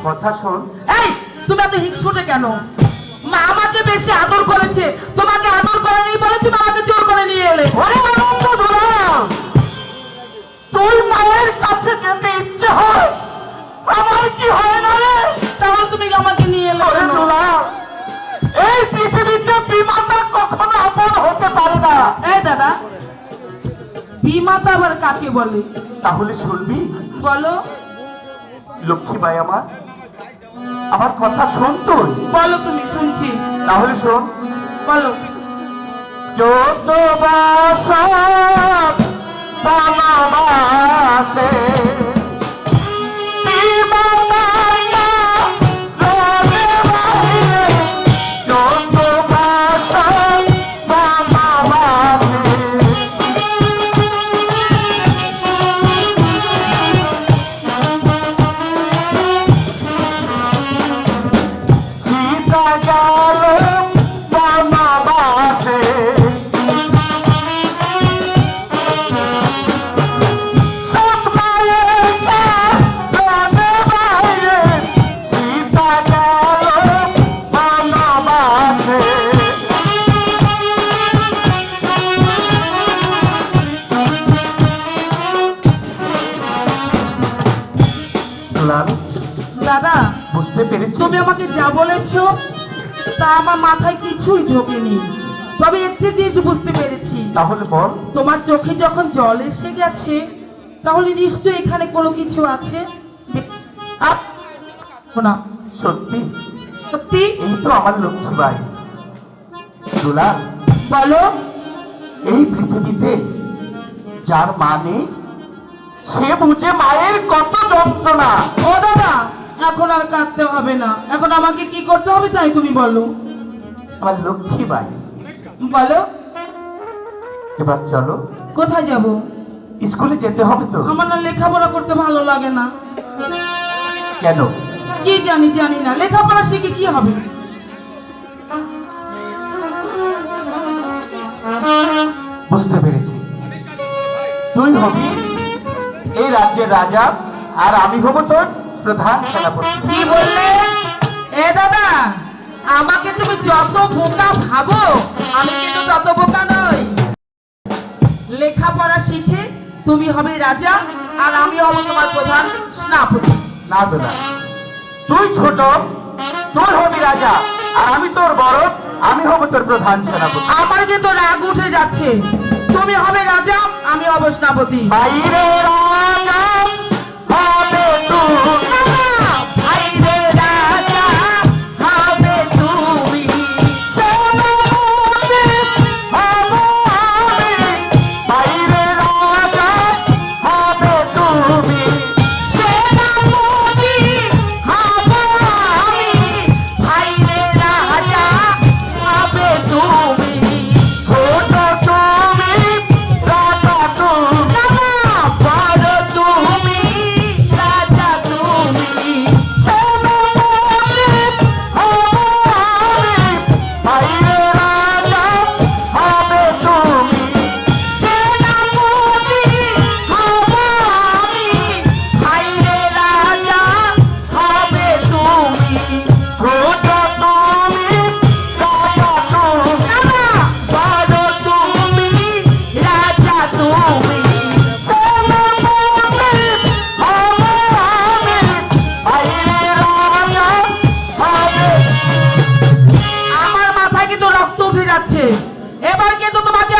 কথা শোন। এই তুমি এত হিংসুটে কেন? মা আমাকে বেশি আদর করেছে, তোমাকে আদর করেনি বলে তুমি আমাকে জোর করে নিয়ে এলে। ওরে আনন্দ ধরা, তুই মায়ের কাছে যেতে ইচ্ছে হয়, আমার কি হয় না রে? তাহলে তুমি আমাকে নিয়ে এলে ওরে কেন? দুলা, এই পৃথিবীতে বিমাতা কখনো আপন হতে পারে না। এই দাদা, বিমাতা আবার কাকে বলে? তাহলে শুনবি? বলো। লক্ষ্মীবাই আমার, আমার কথা শোন তুই। বলো তুমি, শুনছি। তাহলে শোন। বলো। যত বাসা বাসে দাদা, বুঝতে পেরেছি। তুমি আমাকে যা বলেছো তা আমার মাথায় কিছুই ঢোকেনি, তবে একটি জিনিস বুঝতে পেরেছি। তাহলে বল। তোমার চোখে যখন জল এসে গেছে, তাহলে নিশ্চয়ই এখানে কোনো কিছু আছে। না সত্যি? সত্যি? এই তো আমার লক্ষ্মীবাই। দুলা, বলো। এই পৃথিবীতে যার মা নেই, সে বুঝে মায়ের কত যন্ত্রণা। ও দাদা, এখন আর কাঁদতে হবে না, এখন আমাকে কি করতে হবে তাই তুমি বলো। আমার লক্ষ্মীবাই, বলো। এবার চলো। কোথায় যাব? স্কুলে যেতে হবে তো। আমার না লেখাপড়া করতে ভালো লাগে না। কেন? কি জানি না, লেখাপড়া শিখে কি হবে? বুঝতে পেরেছি, তুই হবি এই রাজ্যের রাজা, আর আমি হব তোর প্রধান সেনাপতি। কি বললে? এ দাদা, আমাকে তুমি যত বোকা ভাবো, আমি কিন্তু তত বোকা নই। লেখাপড়া শিখে তুমি হবে রাজা, আর আমি হব তোমার প্রধান সেনাপতি। না দাদা, তুই ছোট, তুই হবি রাজা, আর আমি তোর বড়, আমি হব তোর প্রধান সেনাপতি। আমার কিন্তু রাগ উঠে যাচ্ছে। তুমি হবে রাজা, আমি হব সেনাপতি। বাইরে রাজা হবে তুই, বাইরে রাজা হবে তুমি, সেনাপতি হব আমি। বাইরে রাজা হবে তুমি, সেনাপতি হব আমি। বাইরে রাজা হবে তুমি। ছোট তুমি, রাজা তুমি। বড় তুমি, রাজা তুমি। সেনাপতি হব আমি। বাইরে রাজা হবে তুমি, সেনাপতি হব আমি। বাইরে রাজা হবে তুমি। ছোট তুমি, রাজা তুমি। বড় তুমি, রাজা তুমি। সেনাপতি হব আমি। বাইরে রাজা হবে। আমার মাথায় কিন্তু রক্ত উঠে যাচ্ছে। এবার কিন্তু তোমাকে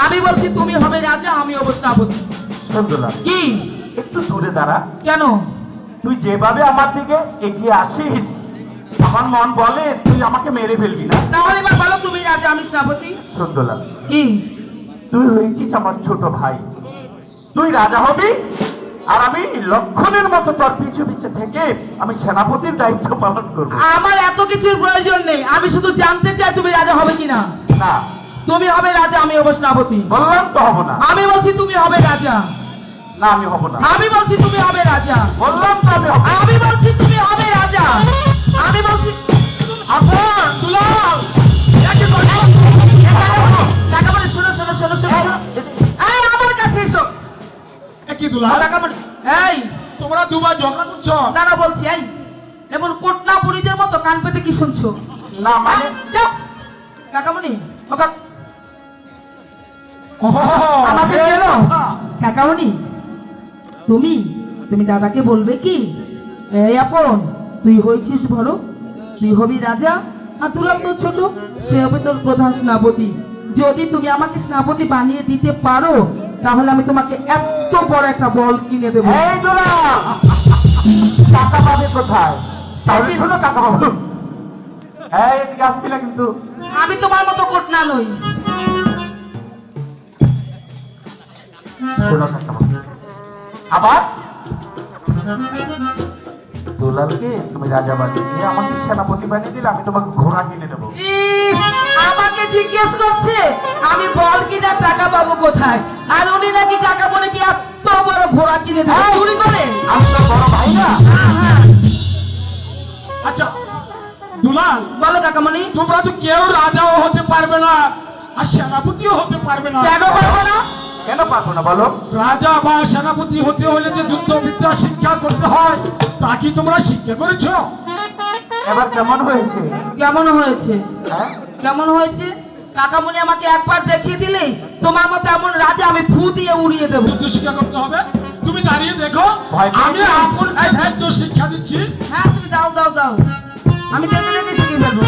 আমি বলছি তুমি হবে রাজা, আমি হব সেনাপতি। সুন্দর, কি? একটু দূরে দাঁড়া। কেন? তুই যেভাবে আমার দিকে এগিয়ে আসিস, আমার মন বলে তুই আমাকে মেরে ফেলবি না। তাহলে এবার বলো তুমি রাজা, আমি সেনাপতি। সুন্দর, কি? তুই হয়েছিস আমার ছোট ভাই, তুই রাজা হবি, আর আমি লক্ষণের মতো তোর পিছু পিছু থেকে আমি সেনাপতির দায়িত্ব পালন করব। আমার এত কিছুর প্রয়োজন নেই, আমি শুধু জানতে চাই তুমি রাজা হবে কিনা। না, তুমি হবে রাজা, আমি হব সেনাপতি। বললাম তো হব না। আমি বলছি তুমি হবে রাজা। না, আমি হব না। আমি বলছি তুমি হবে রাজা। বললাম তো আমি হব না। আমি বলছি তুমি হবে রাজা। আমি বলছি আপন দুলাল, টাকা মানে শোনো শোনো শোনো শোনো। এই আমার কাছে এসো। কি দুলাল, টাকা মানে এই তোমরা দুবার ঝগড়া করছো? দাঁড়া বলছি। এই এমন কোটনা বুড়িদের মতো কান পেতে কি শুনছো? না মানে যাও। কাকামণি, ও আমাকে এই চেনো? কথা। কাকামণি, তুমি তুমি দাদাকে বলবে কি, এই আপন তুই হয়েছিস বড়, তুই হবি রাজা, আর দুলাল তো ছোট, সে হবে তোর প্রধান সেনাপতি। যদি তুমি আমাকে সেনাপতি বানিয়ে দিতে পারো, তাহলে আমি তোমাকে এত বড় একটা বল কিনে দেবো। এই দুলা টাকা পাবে কোথায়? তাহলে শোনো টাকা পাবো। এই এদিকে আসবি না কিন্তু। আমি তোমার মতো কোটনা নই। শোনো টাকা পাবো। আবার দুলালকে তুমি রাজা বানিয়ে দিয়ে আমাকে সেনাপতি বানিয়ে দিলে আমি তোমাকে ঘোড়া কিনে দেবো। ইস, আমাকে জিজ্ঞেস করছে আমি বল কিনা টাকা পাবো কোথায়, আর উনি নাকি কাকা বলে কি এত বড় ঘোড়া কিনে দেবে এই! চুরি করে। আমি তো বড় ভাই না। হ্যাঁ, হ্যাঁ। আচ্ছা দুলাল, বলো কাকামণি। তোমরা তো কেউ রাজাও হতে পারবে না আর সেনাপতিও হতে পারবে না। কেন পারবো না? কেন পারবো না বলো? রাজা বা সেনাপতি হতে হলে যে যুদ্ধবিদ্যা শিক্ষা করতে হয়, তা কি তোমরা শিক্ষা করেছো? এবার কেমন হয়েছে? কেমন হয়েছে? হ্যাঁ? কেমন হয়েছে? কাকামণি আমাকে একবার দেখিয়ে দিলে তোমার মতো এমন রাজা আমি ফু দিয়ে উড়িয়ে দেবো। যুদ্ধ শিক্ষা করতে হবে। তুমি দাঁড়িয়ে দেখো, ভয় পেয়েছিস? আমি আপনাকে যুদ্ধ শিক্ষা দিচ্ছি। হ্যাঁ তুমি দাও দাও দাও, আমি দেখে দেখে শিখে ফেলবো।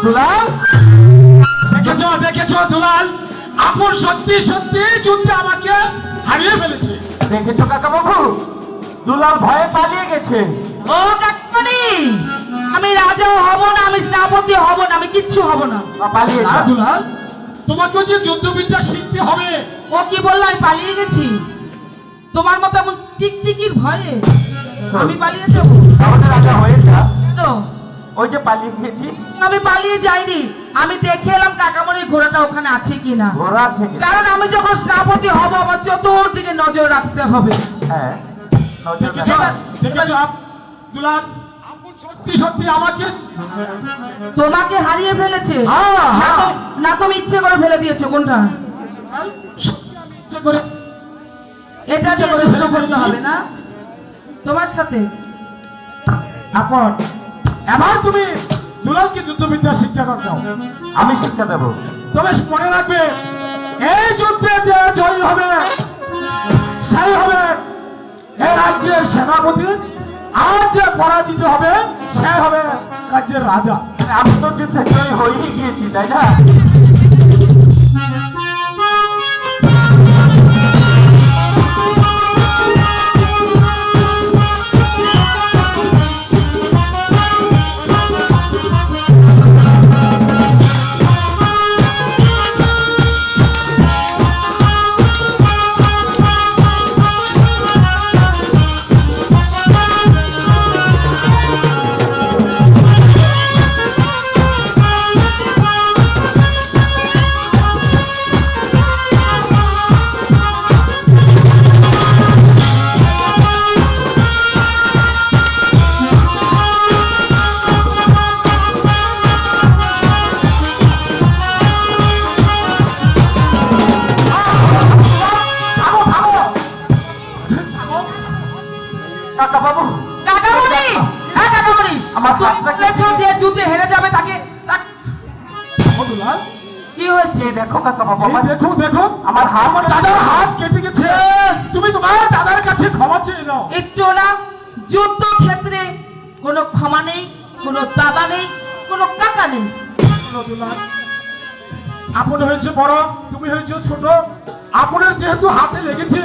দুলাল দেখেছো দেখেছো দুলাল, আপন সত্যি সত্যি যুদ্ধে আমাকে হারিয়ে ফেলেছে। দেখেছো কাকা বাবু, দুলাল ভয়ে পালিয়ে গেছে। ও কাকামণি, আমি রাজা হব না, আমি সেনাপতি হব না, আমি কিচ্ছু হব না। পালিয়ে না যা। দুলাল, তোমাকেও যে যুদ্ধবিদ্যা শিখতে হবে। ও কি বললো আমি পালিয়ে গেছি? তোমার মতো এমন টিকটিকির ভয়ে আমি পালিয়ে যাব? তাহলে রাজা হয়ে যা। তো ওই যে পালিয়ে গিয়েছিস। আমি পালিয়ে যাইনি, আমি দেখে এলাম কাকামণির ঘোড়াটা ওখানে আছে কিনা। ঘোড়া আছে কি? কারণ আমি যখন সেনাপতি হব আমার চতুর্দিকে নজর রাখতে হবে। হ্যাঁ নজর রাখ। দেখেছো দেখেছো দুলাল, আপন সত্যি সত্যি আমাকে তোমাকে হারিয়ে ফেলেছে। হ্যাঁ, না হ্যাঁ। না তুমি ইচ্ছে করে ফেলে দিয়েছো কোনটা? সত্যি আমি ইচ্ছে করে এটা ইচ্ছে দিয়ে করে যুদ্ধ ফেলে করতে দিয়েছি। হবে না তোমার সাথে। আপন এবার তুমি দুলালকে যুদ্ধবিদ্যা শিক্ষা করতে হবে। আমি শিক্ষা দেবো। তবে মনে রাখবে, এই যুদ্ধে যে জয়ী হবে সেই হবে এই রাজ্যের সেনাপতি, আর যে পরাজিত হবে সে হবে রাজ্যের রাজা। আমি তো যুদ্ধে জয় হয়েই গিয়েছি তাই না? কাকা বাবু কাকামণি, হ্যাঁ কাকামণি, আমার তুমি হাতটা কি- বলেছো যে যুদ্ধে হেরে যাবে তাকে ও দুলাল, কি হয়েছে? এই দেখো কাকা বাবু এই আমার দেখো দেখো, আমার হাত আমার দাদার হাত কেটে গেছে। তুমি তোমার দাদার কাছে ক্ষমা চেয়ে নাও। একটু না, যুদ্ধ ক্ষেত্রে কোনো ক্ষমা নেই, কোনো দাদা নেই, কোনো কাকা নেই। শোনো দুলাল, আপন হয়েছে বড়, তুমি হয়েছে ছোট। আপনার যেহেতু হাতে লেগেছে,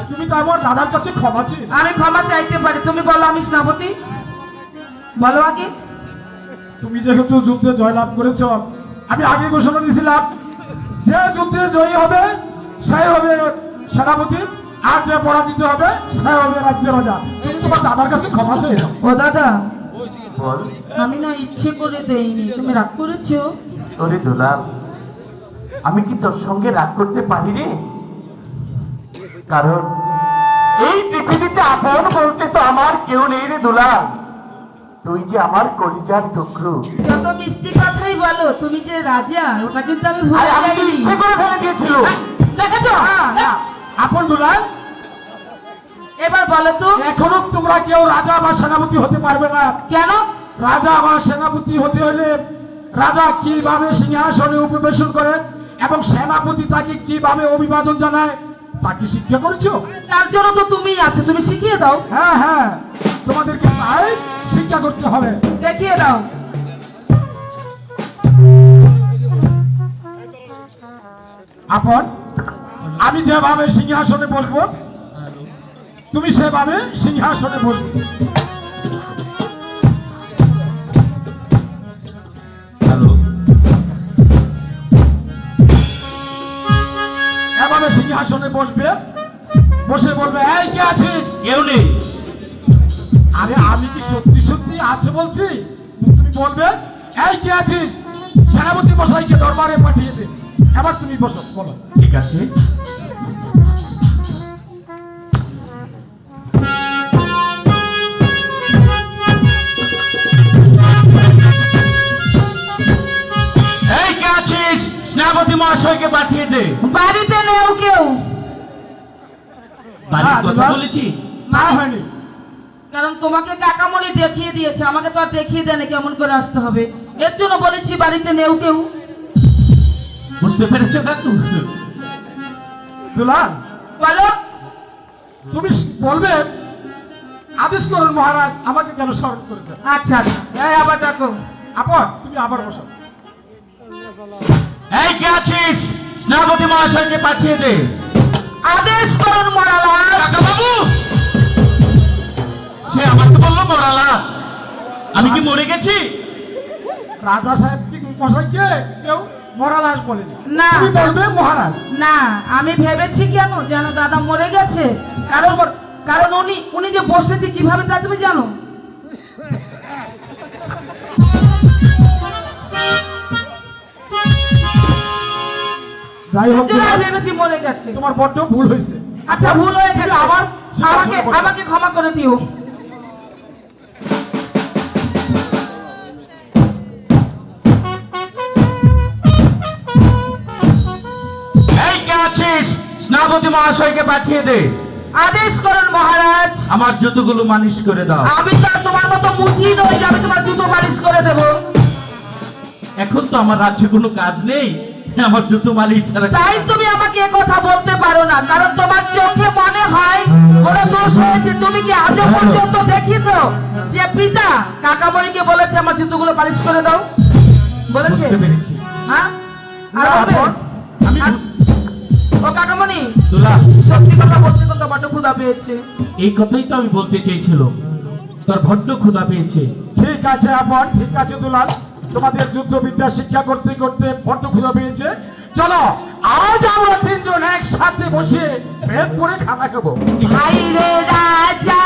তুমি তো আমার দাদার কাছে ক্ষমা চেয়ে নাও। আমি ক্ষমা চাইতে পারি, তুমি বলো আমি সেনাপতি, বলো আগে। তুমি যেহেতু যুদ্ধে জয়লাভ করেছ, আমি আগে ঘোষণা দিয়েছিলাম যে যুদ্ধে জয়ী হবে সে হবে সেনাপতি, আর যে পরাজিত হবে সে হবে রাজ্যের রাজা। তুমি তোমার দাদার কাছে ক্ষমা চেয়ে নাও। ও দাদা, বল। আমি না ইচ্ছে করে দেইনি, তুমি রাগ করেছো? ওরে দুলাল, আমি কি তোর সঙ্গে রাগ করতে পারি রে? কারণ এই পৃথিবীতে আপন বলতে তো আমার কেউ নেই রে দুলাল। তুই যে আমার কলিজার টুকরো। যত মিষ্টি কথাই বলো, তুমি যে রাজা ওটা কিন্তু আমি ভুলে আরে আমি তো যাইনি। ইচ্ছে করে ফেলে দিয়েছিল। দেখেছো? না, আপন দুলাল, এবার বলো তো এখনো তোমরা কেউ রাজা বা সেনাপতি হতে পারবে না। কেন? রাজা বা সেনাপতি হতে হলে রাজা কিভাবে সিংহাসনে উপবেশন করে এবং সেনাপতি তাকে কিভাবে অভিবাদন জানায় তাকে শিক্ষা করেছো? তার জন্য তো তুমি আছো, তুমি শিখিয়ে দাও। হ্যাঁ হ্যাঁ, তোমাদেরকে তাই শিক্ষা করতে হবে। দেখিয়ে দাও। আপন, আমি যেভাবে সিংহাসনে বসবো তুমি সেভাবে সিংহাসনে বসবে। এভাবে সিংহাসনে বসবে, বসে বলবে এই কে আছিস? কেউ নেই। আরে আমি কি সত্যি সত্যি আছে বলছি? তুমি বলবে এই কে আছিস? সেনাপতি মশাইকে দরবারে পাঠিয়ে দে। এবার তুমি বসো, বলো। ঠিক আছে। এই কে আছিস? সেনাপতি মহাশয়কে পাঠিয়ে দে। বাড়িতে নেও কেউ। বাড়ির হ্যাঁ, কথা দুলাল। বলেছি। না হয়নি। কারণ তোমাকে কাকামণি দেখিয়ে দিয়েছে, আমাকে তো আর দেখিয়ে দেয়নি কেমন করে আসতে হবে। এর জন্য বলেছি বাড়িতে নেও কেউ। বুঝতে পেরেছো কাকু? দুলাল, বলো। তুমি বলবে আদেশ করুন মহারাজ আমাকে কেন স্মরণ করেছে। আচ্ছা আচ্ছা, এই আবার ডাকো। আপন তুমি আবার বসো। এই কে আছিস? সেনাপতি মহাশয়কে পাঠিয়ে দে। আদেশ করুন মহারাজ। কাকা বাবু, সে আমাকে বললো মরালা। আমি কি মরে গেছি? রাজা সাহেব কি মশাইকে কেউ মহারাজ বলেনি। না। তুমি বলবে মহারাজ। না, আমি ভেবেছি কেন যেন দাদা মরে গেছে। কারণ কারণ উনি যে বসেছে কিভাবে তা তুমি জানো। যাই হোক এর জন্য আমি দুলাল, ভেবেছি মরে গেছে। তোমার বড্ড ভুল হয়েছে। আচ্ছা, ভুল হয়ে তুমি গেছে। আবার আমাকে আমাকে ক্ষমা করে দিও। এই কে আছিস? সেনাপতি মহাশয়কে পাঠিয়ে দে। আদেশ করুন মহারাজ। আমার জুতোগুলো মালিশ করে দাও। আমি তো আর তোমার মতো মুচি নই যে আমি তোমার জুতো মালিশ করে দেব। এখন তো আমার রাজ্যে কোনো কাজ নেই, আমার জুতো মালিশ ছাড়া। তাই তুমি আমাকে এ কথা বলতে পারো না, কারণ তোমার চোখে মনে হয় কোনো দোষ হয়েছে। তুমি কি আজও পর্যন্ত দেখিয়েছো যে পিতা কাকামণিকে বলেছে আমার জুতোগুলো পালিশ করে দাও? বলেছে? বুঝতে পেরেছি। হ্যাঁ? আর না, বলবে? আপন, আমি আর- ও কাকামণি, দুলা, সত্যি কথা বলতে তো বড্ড ক্ষুধা পেয়েছে। এই কথাই তো আমি বলতে চেয়েছিল, তোর বড্ড ক্ষুধা পেয়েছে। ঠিক আছে আপন, ঠিক আছে দুলাল, তোমাদের যুদ্ধবিদ্যা শিক্ষা করতে করতে বড্ড ক্ষুধা পেয়েছে। চলো আজ আমরা তিনজন একসাথে বসে পেট পুরে খানা খাবো। ভাই রে রাজা